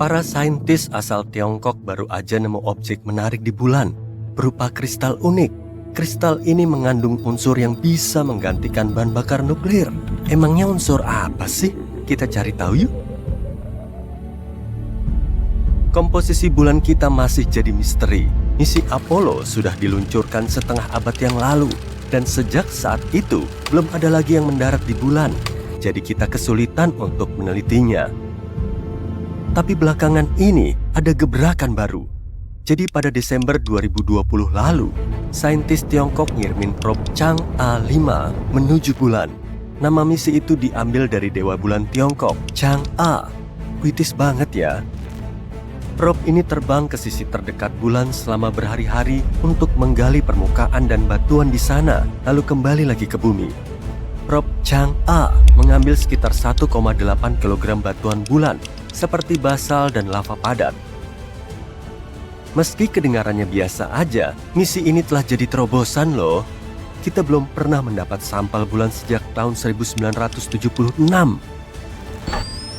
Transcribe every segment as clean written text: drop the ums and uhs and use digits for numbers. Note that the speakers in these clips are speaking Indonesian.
Para saintis asal Tiongkok baru aja nemu objek menarik di bulan, berupa kristal unik. Kristal ini mengandung unsur yang bisa menggantikan bahan bakar nuklir. Emangnya unsur apa sih? Kita cari tahu yuk. Komposisi bulan kita masih jadi misteri. Misi Apollo sudah diluncurkan setengah abad yang lalu, dan sejak saat itu belum ada lagi yang mendarat di bulan. Jadi kita kesulitan untuk menelitinya. Tapi belakangan ini ada gebrakan baru. Jadi pada Desember 2020 lalu, saintis Tiongkok ngirimin probe Chang'e 5 menuju bulan. Nama misi itu diambil dari dewa bulan Tiongkok, Chang'e. Puitis banget ya. Probe ini terbang ke sisi terdekat bulan selama berhari-hari untuk menggali permukaan dan batuan di sana, lalu kembali lagi ke bumi. Probe Chang'e mengambil sekitar 1,8 kg batuan bulan, seperti basal dan lava padat. Meski kedengarannya biasa aja, misi ini telah jadi terobosan loh. Kita belum pernah mendapat sampel bulan sejak tahun 1976.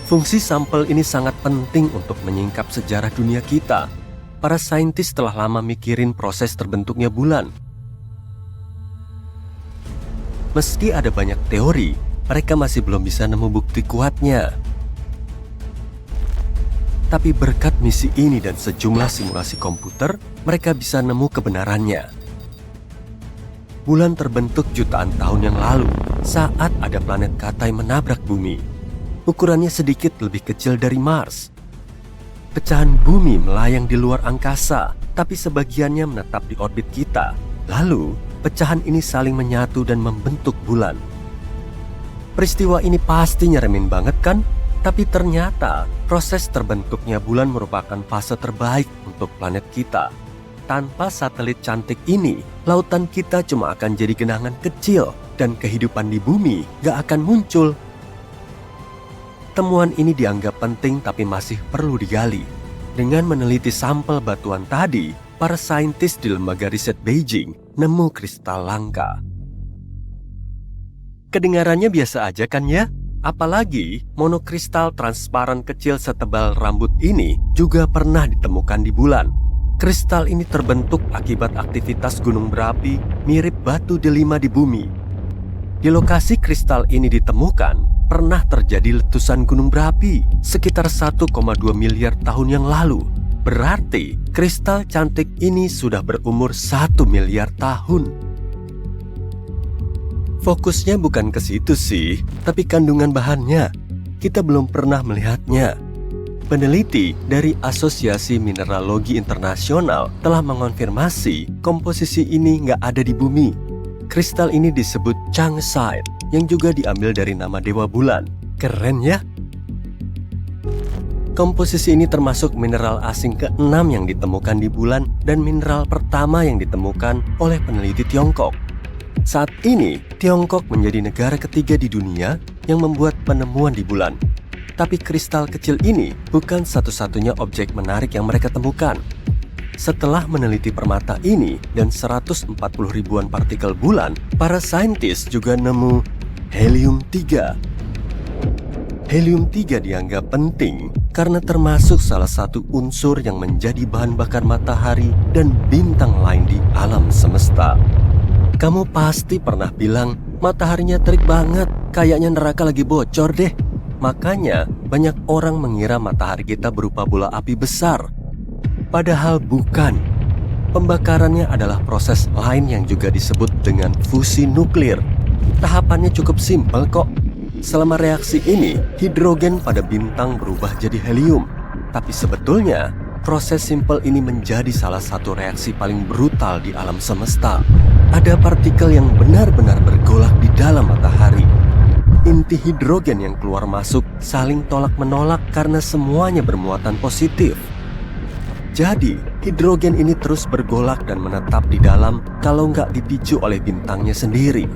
Fungsi sampel ini sangat penting untuk menyingkap sejarah dunia kita. Para saintis telah lama mikirin proses terbentuknya bulan. Meski ada banyak teori, mereka masih belum bisa nemu bukti kuatnya. Tapi berkat misi ini dan sejumlah simulasi komputer, mereka bisa nemu kebenarannya. Bulan terbentuk jutaan tahun yang lalu, saat ada planet Katai menabrak bumi. Ukurannya sedikit lebih kecil dari Mars. Pecahan bumi melayang di luar angkasa, tapi sebagiannya menetap di orbit kita. Lalu, pecahan ini saling menyatu dan membentuk bulan. Peristiwa ini pasti nyeremin banget kan? Tapi ternyata proses terbentuknya bulan merupakan fase terbaik untuk planet kita. Tanpa satelit cantik ini, lautan kita cuma akan jadi genangan kecil dan kehidupan di bumi gak akan muncul. Temuan ini dianggap penting tapi masih perlu digali. Dengan meneliti sampel batuan tadi, para saintis di lembaga riset Beijing nemu kristal langka. Kedengarannya biasa aja kan ya? Apalagi monokristal transparan kecil setebal rambut ini juga pernah ditemukan di bulan. Kristal ini terbentuk akibat aktivitas gunung berapi mirip batu delima di bumi. Di lokasi kristal ini ditemukan, pernah terjadi letusan gunung berapi sekitar 1,2 miliar tahun yang lalu. Berarti kristal cantik ini sudah berumur 1 miliar tahun. Fokusnya bukan ke situ sih, tapi kandungan bahannya. Kita belum pernah melihatnya. Peneliti dari Asosiasi Mineralogi Internasional telah mengonfirmasi komposisi ini nggak ada di bumi. Kristal ini disebut Chang'e, yang juga diambil dari nama dewa bulan. Keren ya? Komposisi ini termasuk mineral asing ke-6 yang ditemukan di bulan dan mineral pertama yang ditemukan oleh peneliti Tiongkok. Saat ini, Tiongkok menjadi negara ketiga di dunia yang membuat penemuan di bulan. Tapi kristal kecil ini bukan satu-satunya objek menarik yang mereka temukan. Setelah meneliti permata ini dan 140 ribuan partikel bulan, para saintis juga nemu helium-3. Helium-3 dianggap penting karena termasuk salah satu unsur yang menjadi bahan bakar matahari dan bintang lain di alam semesta. Kamu pasti pernah bilang, mataharinya terik banget, kayaknya neraka lagi bocor deh. Makanya banyak orang mengira matahari kita berupa bola api besar. Padahal bukan. Pembakarannya adalah proses lain yang juga disebut dengan fusi nuklir. Tahapannya cukup simpel kok. Selama reaksi ini, hidrogen pada bintang berubah jadi helium. Tapi sebetulnya, proses simpel ini menjadi salah satu reaksi paling brutal di alam semesta. Ada partikel yang benar-benar bergolak di dalam matahari. Inti hidrogen yang keluar masuk saling tolak-menolak karena semuanya bermuatan positif. Jadi, hidrogen ini terus bergolak dan menetap di dalam kalau nggak dipicu oleh bintangnya sendiri.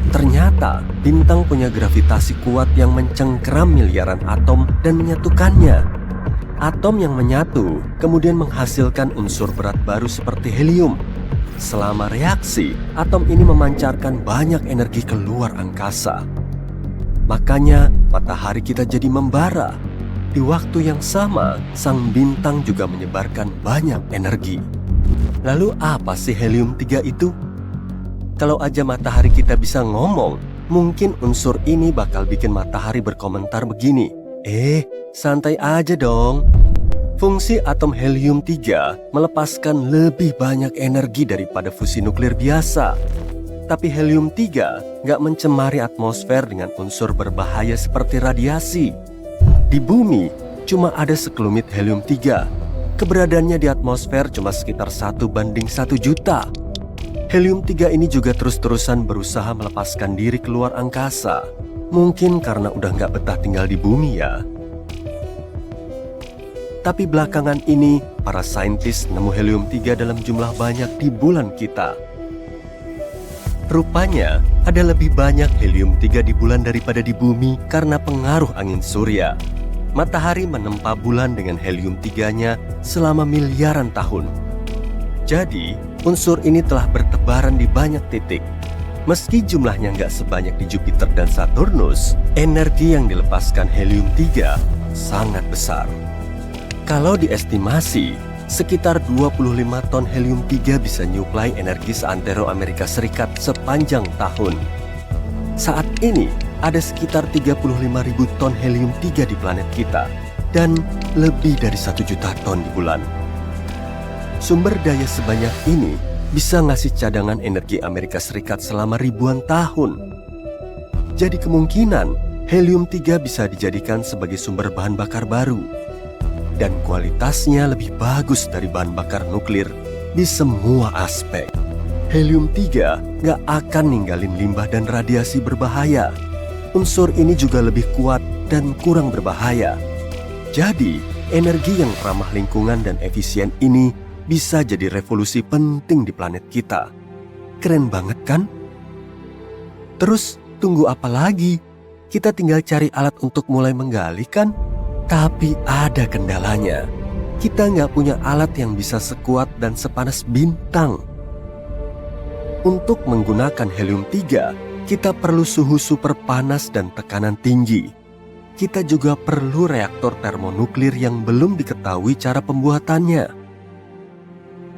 Ternyata, bintang punya gravitasi kuat yang mencengkeram miliaran atom dan menyatukannya. Atom yang menyatu kemudian menghasilkan unsur berat baru seperti helium. Selama reaksi, atom ini memancarkan banyak energi keluar angkasa. Makanya, matahari kita jadi membara. Di waktu yang sama, sang bintang juga menyebarkan banyak energi. Lalu apa sih helium-3 itu? Kalau aja matahari kita bisa ngomong, mungkin unsur ini bakal bikin matahari berkomentar begini. Santai aja dong. Fungsi atom helium-3 melepaskan lebih banyak energi daripada fusi nuklir biasa. Tapi helium-3 nggak mencemari atmosfer dengan unsur berbahaya seperti radiasi. Di bumi, cuma ada sekelumit helium-3. Keberadaannya di atmosfer cuma sekitar 1:1 juta. Helium-3 ini juga terus-terusan berusaha melepaskan diri keluar angkasa. Mungkin karena udah nggak betah tinggal di bumi ya. Tapi belakangan ini, para saintis nemu helium-3 dalam jumlah banyak di bulan kita. Rupanya, ada lebih banyak helium-3 di bulan daripada di bumi karena pengaruh angin surya. Matahari menempa bulan dengan helium-3-nya selama miliaran tahun. Jadi, unsur ini telah bertebaran di banyak titik. Meski jumlahnya nggak sebanyak di Jupiter dan Saturnus, energi yang dilepaskan helium-3 sangat besar. Kalau diestimasi, sekitar 25 ton helium-3 bisa nyuplai energi seantero Amerika Serikat sepanjang tahun. Saat ini, ada sekitar 35.000 ton helium-3 di planet kita, dan lebih dari 1 juta ton di bulan. Sumber daya sebanyak ini bisa ngasih cadangan energi Amerika Serikat selama ribuan tahun. Jadi kemungkinan helium-3 bisa dijadikan sebagai sumber bahan bakar baru. Dan kualitasnya lebih bagus dari bahan bakar nuklir di semua aspek. Helium-3 nggak akan ninggalin limbah dan radiasi berbahaya. Unsur ini juga lebih kuat dan kurang berbahaya. Jadi, energi yang ramah lingkungan dan efisien ini bisa jadi revolusi penting di planet kita. Keren banget kan? Terus, tunggu apa lagi? Kita tinggal cari alat untuk mulai menggali kan? Tapi ada kendalanya. Kita nggak punya alat yang bisa sekuat dan sepanas bintang. Untuk menggunakan helium-3, kita perlu suhu super panas dan tekanan tinggi. Kita juga perlu reaktor termonuklir yang belum diketahui cara pembuatannya.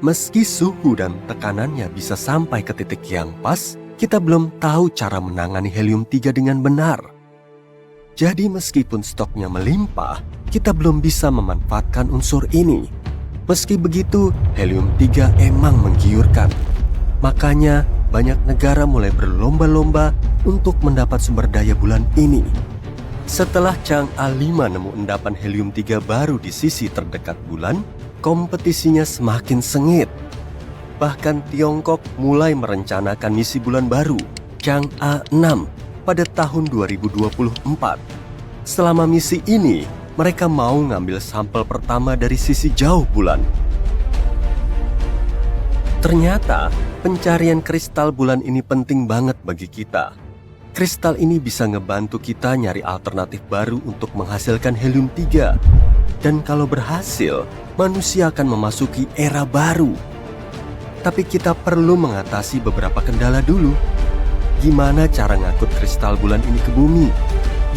Meski suhu dan tekanannya bisa sampai ke titik yang pas, kita belum tahu cara menangani helium-3 dengan benar. Jadi meskipun stoknya melimpah, kita belum bisa memanfaatkan unsur ini. Meski begitu, helium-3 emang menggiurkan. Makanya, banyak negara mulai berlomba-lomba untuk mendapat sumber daya bulan ini. Setelah Chang'e 5 nemu endapan helium-3 baru di sisi terdekat bulan, kompetisinya semakin sengit. Bahkan Tiongkok mulai merencanakan misi bulan baru, Chang'e 6, pada tahun 2024. Selama misi ini, mereka mau ngambil sampel pertama dari sisi jauh bulan. Ternyata, pencarian kristal bulan ini penting banget bagi kita. Kristal ini bisa ngebantu kita nyari alternatif baru untuk menghasilkan helium-3. Dan kalau berhasil, manusia akan memasuki era baru. Tapi kita perlu mengatasi beberapa kendala dulu. Gimana cara ngangkut kristal bulan ini ke bumi?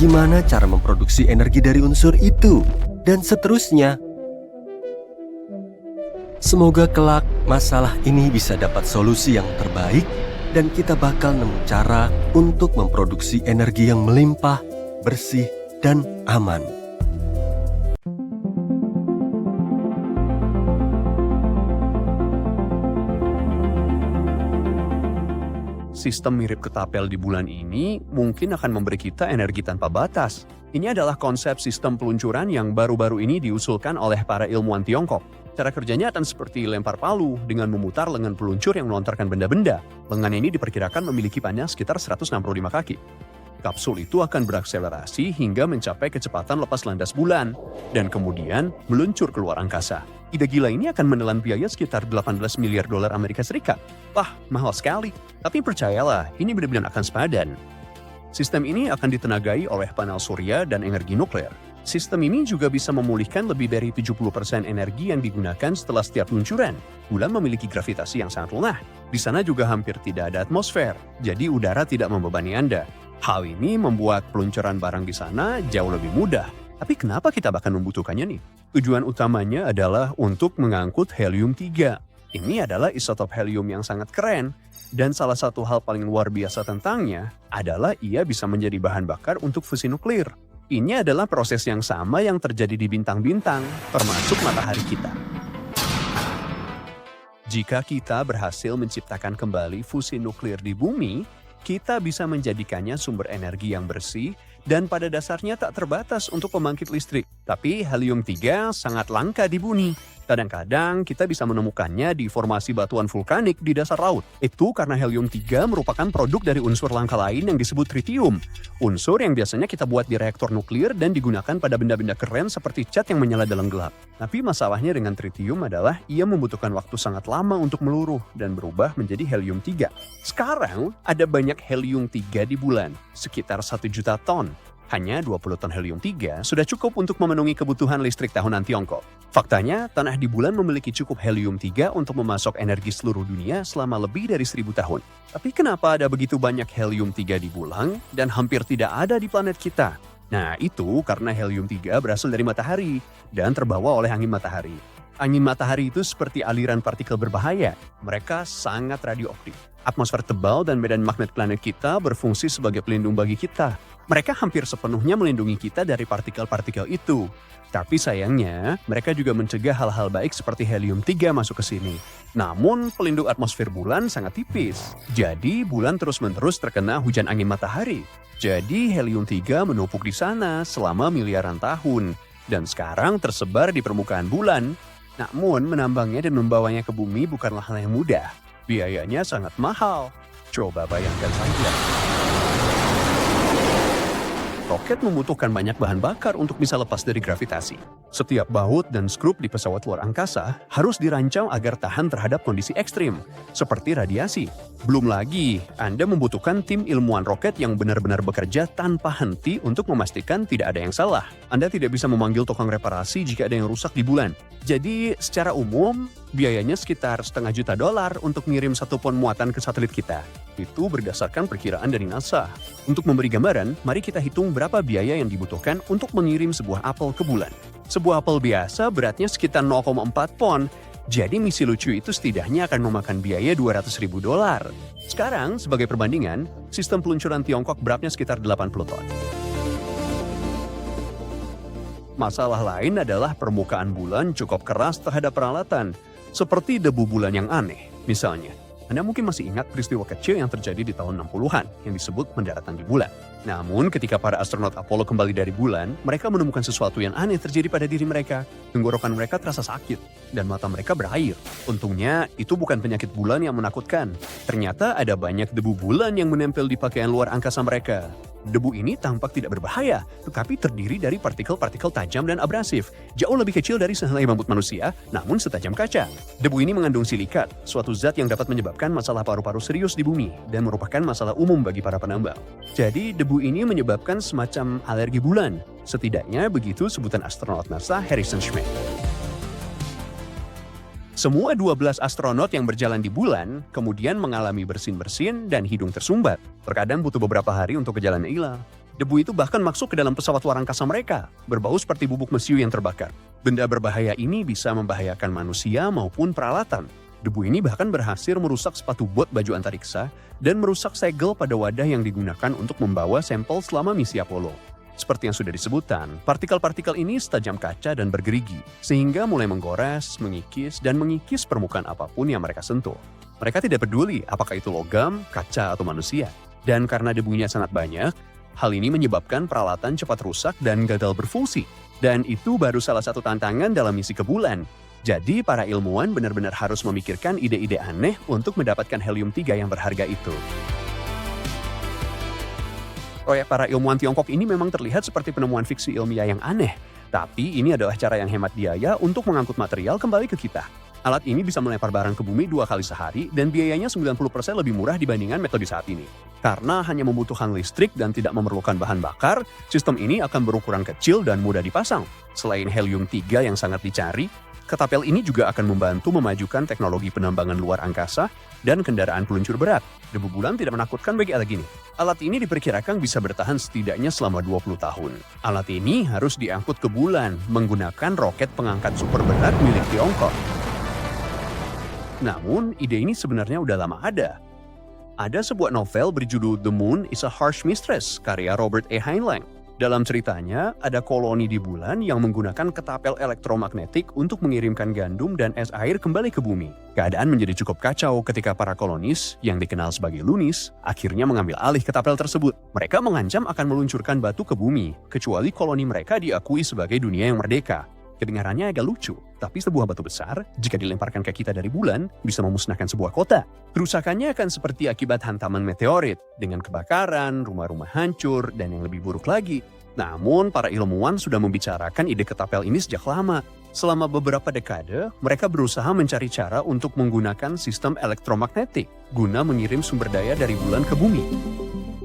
Gimana cara memproduksi energi dari unsur itu? Dan seterusnya. Semoga kelak masalah ini bisa dapat solusi yang terbaik dan kita bakal nemu cara untuk memproduksi energi yang melimpah, bersih, dan aman. Sistem mirip ketapel di bulan ini mungkin akan memberi kita energi tanpa batas. Ini adalah konsep sistem peluncuran yang baru-baru ini diusulkan oleh para ilmuwan Tiongkok. Cara kerjanya akan seperti lempar palu dengan memutar lengan peluncur yang melontarkan benda-benda. Lengan ini diperkirakan memiliki panjang sekitar 165 kaki. Kapsul itu akan berakselerasi hingga mencapai kecepatan lepas landas bulan, dan kemudian meluncur keluar angkasa. Ide gila ini akan menelan biaya sekitar 18 miliar dolar Amerika Serikat. Wah, mahal sekali. Tapi percayalah, ini benar-benar akan sepadan. Sistem ini akan ditenagai oleh panel surya dan energi nuklir. Sistem ini juga bisa memulihkan lebih dari 70% energi yang digunakan setelah setiap luncuran. Bulan memiliki gravitasi yang sangat lemah. Di sana juga hampir tidak ada atmosfer, jadi udara tidak membebani Anda. Hal ini membuat peluncuran barang di sana jauh lebih mudah. Tapi kenapa kita bahkan membutuhkannya nih? Tujuan utamanya adalah untuk mengangkut helium-3. Ini adalah isotop helium yang sangat keren. Dan salah satu hal paling luar biasa tentangnya adalah ia bisa menjadi bahan bakar untuk fusi nuklir. Ini adalah proses yang sama yang terjadi di bintang-bintang, termasuk matahari kita. Jika kita berhasil menciptakan kembali fusi nuklir di bumi, kita bisa menjadikannya sumber energi yang bersih dan pada dasarnya tak terbatas untuk pembangkit listrik. Tapi helium-3 sangat langka di bumi. Kadang-kadang kita bisa menemukannya di formasi batuan vulkanik di dasar laut. Itu karena helium-3 merupakan produk dari unsur langka lain yang disebut tritium. Unsur yang biasanya kita buat di reaktor nuklir dan digunakan pada benda-benda keren seperti cat yang menyala dalam gelap. Tapi masalahnya dengan tritium adalah ia membutuhkan waktu sangat lama untuk meluruh dan berubah menjadi helium-3. Sekarang ada banyak helium-3 di bulan, sekitar 1 juta ton. Hanya 20 ton helium-3 sudah cukup untuk memenuhi kebutuhan listrik tahunan Tiongkok. Faktanya, tanah di bulan memiliki cukup helium-3 untuk memasok energi seluruh dunia selama lebih dari 1000 tahun. Tapi kenapa ada begitu banyak helium-3 di bulan dan hampir tidak ada di planet kita? Nah, itu karena helium-3 berasal dari matahari dan terbawa oleh angin matahari. Angin matahari itu seperti aliran partikel berbahaya. Mereka sangat radioaktif. Atmosfer tebal dan medan magnet planet kita berfungsi sebagai pelindung bagi kita. Mereka hampir sepenuhnya melindungi kita dari partikel-partikel itu. Tapi sayangnya, mereka juga mencegah hal-hal baik seperti helium-3 masuk ke sini. Namun, pelindung atmosfer bulan sangat tipis. Jadi, bulan terus-menerus terkena hujan angin matahari. Jadi, helium-3 menumpuk di sana selama miliaran tahun. Dan sekarang tersebar di permukaan bulan. Namun, menambangnya dan membawanya ke bumi bukanlah hal yang mudah. Biayanya sangat mahal. Coba bayangkan saja. Roket membutuhkan banyak bahan bakar untuk bisa lepas dari gravitasi. Setiap baut dan skrup di pesawat luar angkasa harus dirancang agar tahan terhadap kondisi ekstrim, seperti radiasi. Belum lagi, Anda membutuhkan tim ilmuwan roket yang benar-benar bekerja tanpa henti untuk memastikan tidak ada yang salah. Anda tidak bisa memanggil tukang reparasi jika ada yang rusak di bulan. Jadi, secara umum, biayanya sekitar $500 juta untuk ngirim 1 pon muatan ke satelit kita. Itu berdasarkan perkiraan dari NASA. Untuk memberi gambaran, mari kita hitung berapa biaya yang dibutuhkan untuk mengirim sebuah apel ke bulan. Sebuah apel biasa beratnya sekitar 0,4 pon, jadi misi lucu itu setidaknya akan memakan biaya $200.000. Sekarang, sebagai perbandingan, sistem peluncuran Tiongkok beratnya sekitar 80 ton. Masalah lain adalah permukaan bulan cukup keras terhadap peralatan, seperti debu bulan yang aneh. Misalnya, Anda mungkin masih ingat peristiwa kecil yang terjadi di tahun 60-an yang disebut pendaratan di bulan. Namun, ketika para astronot Apollo kembali dari bulan, mereka menemukan sesuatu yang aneh terjadi pada diri mereka. Tenggorokan mereka terasa sakit, dan mata mereka berair. Untungnya, itu bukan penyakit bulan yang menakutkan. Ternyata ada banyak debu bulan yang menempel di pakaian luar angkasa mereka. Debu ini tampak tidak berbahaya, tetapi terdiri dari partikel-partikel tajam dan abrasif, jauh lebih kecil dari sehelai rambut manusia, namun setajam kaca. Debu ini mengandung silikat, suatu zat yang dapat menyebabkan masalah paru-paru serius di bumi, dan merupakan masalah umum bagi para penambang. Jadi, debu ini menyebabkan semacam alergi bulan. Setidaknya begitu sebutan astronot NASA Harrison Schmitt. Semua 12 astronot yang berjalan di bulan kemudian mengalami bersin-bersin dan hidung tersumbat. Terkadang butuh beberapa hari untuk gejalanya hilang. Debu itu bahkan masuk ke dalam pesawat luar angkasa mereka, berbau seperti bubuk mesiu yang terbakar. Benda berbahaya ini bisa membahayakan manusia maupun peralatan. Debu ini bahkan berhasil merusak sepatu bot baju antariksa dan merusak segel pada wadah yang digunakan untuk membawa sampel selama misi Apollo. Seperti yang sudah disebutkan, partikel-partikel ini setajam kaca dan bergerigi, sehingga mulai menggores, dan mengikis permukaan apapun yang mereka sentuh. Mereka tidak peduli apakah itu logam, kaca, atau manusia. Dan karena debunya sangat banyak, hal ini menyebabkan peralatan cepat rusak dan gagal berfungsi. Dan itu baru salah satu tantangan dalam misi ke bulan. Jadi para ilmuwan benar-benar harus memikirkan ide-ide aneh untuk mendapatkan helium-3 yang berharga itu. Proyek para ilmuwan Tiongkok ini memang terlihat seperti penemuan fiksi ilmiah yang aneh. Tapi ini adalah cara yang hemat biaya untuk mengangkut material kembali ke kita. Alat ini bisa melempar barang ke bumi 2 kali sehari dan biayanya 90% lebih murah dibandingkan metode saat ini. Karena hanya membutuhkan listrik dan tidak memerlukan bahan bakar, sistem ini akan berukuran kecil dan mudah dipasang. Selain helium-3 yang sangat dicari, ketapel ini juga akan membantu memajukan teknologi penambangan luar angkasa dan kendaraan peluncur berat. Debu bulan tidak menakutkan bagi alat ini. Alat ini diperkirakan bisa bertahan setidaknya selama 20 tahun. Alat ini harus diangkut ke bulan menggunakan roket pengangkat super berat milik Tiongkok. Namun, ide ini sebenarnya udah lama ada. Ada sebuah novel berjudul The Moon is a Harsh Mistress, karya Robert E. Heinlein. Dalam ceritanya, ada koloni di bulan yang menggunakan ketapel elektromagnetik untuk mengirimkan gandum dan es air kembali ke bumi. Keadaan menjadi cukup kacau ketika para kolonis, yang dikenal sebagai Lunis, akhirnya mengambil alih ketapel tersebut. Mereka mengancam akan meluncurkan batu ke bumi, kecuali koloni mereka diakui sebagai dunia yang merdeka. Kedengarannya agak lucu, tapi sebuah batu besar, jika dilemparkan ke kita dari bulan, bisa memusnahkan sebuah kota. Kerusakannya akan seperti akibat hantaman meteorit, dengan kebakaran, rumah-rumah hancur, dan yang lebih buruk lagi. Namun, para ilmuwan sudah membicarakan ide ketapel ini sejak lama. Selama beberapa dekade, mereka berusaha mencari cara untuk menggunakan sistem elektromagnetik, guna mengirim sumber daya dari bulan ke bumi.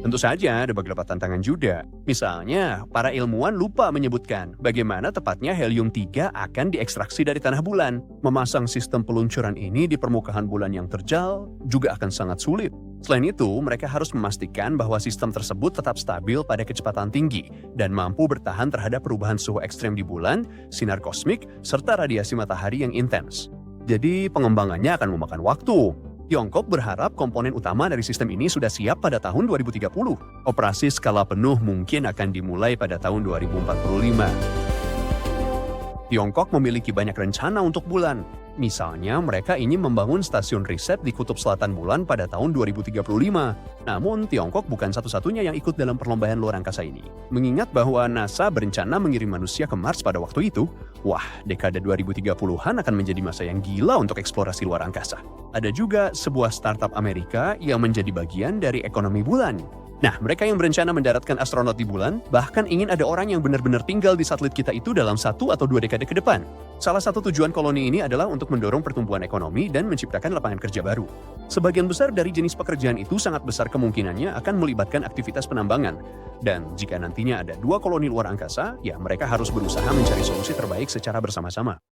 Tentu saja ada beberapa tantangan juga. Misalnya, para ilmuwan lupa menyebutkan bagaimana tepatnya helium-3 akan diekstraksi dari tanah bulan. Memasang sistem peluncuran ini di permukaan bulan yang terjal juga akan sangat sulit. Selain itu, mereka harus memastikan bahwa sistem tersebut tetap stabil pada kecepatan tinggi dan mampu bertahan terhadap perubahan suhu ekstrem di bulan, sinar kosmik, serta radiasi matahari yang intens. Jadi, pengembangannya akan memakan waktu. Tiongkok berharap komponen utama dari sistem ini sudah siap pada tahun 2030. Operasi skala penuh mungkin akan dimulai pada tahun 2045. Tiongkok memiliki banyak rencana untuk bulan. Misalnya, mereka ingin membangun stasiun riset di kutub selatan bulan pada tahun 2035. Namun, Tiongkok bukan satu-satunya yang ikut dalam perlombaan luar angkasa ini. Mengingat bahwa NASA berencana mengirim manusia ke Mars pada waktu itu, wah, dekade 2030-an akan menjadi masa yang gila untuk eksplorasi luar angkasa. Ada juga sebuah startup Amerika yang menjadi bagian dari ekonomi bulan. Nah, mereka yang berencana mendaratkan astronot di bulan, bahkan ingin ada orang yang benar-benar tinggal di satelit kita itu dalam 1 atau 2 dekade ke depan. Salah satu tujuan koloni ini adalah untuk mendorong pertumbuhan ekonomi dan menciptakan lapangan kerja baru. Sebagian besar dari jenis pekerjaan itu sangat besar kemungkinannya akan melibatkan aktivitas penambangan. Dan jika nantinya ada 2 koloni luar angkasa, ya mereka harus berusaha mencari solusi terbaik secara bersama-sama.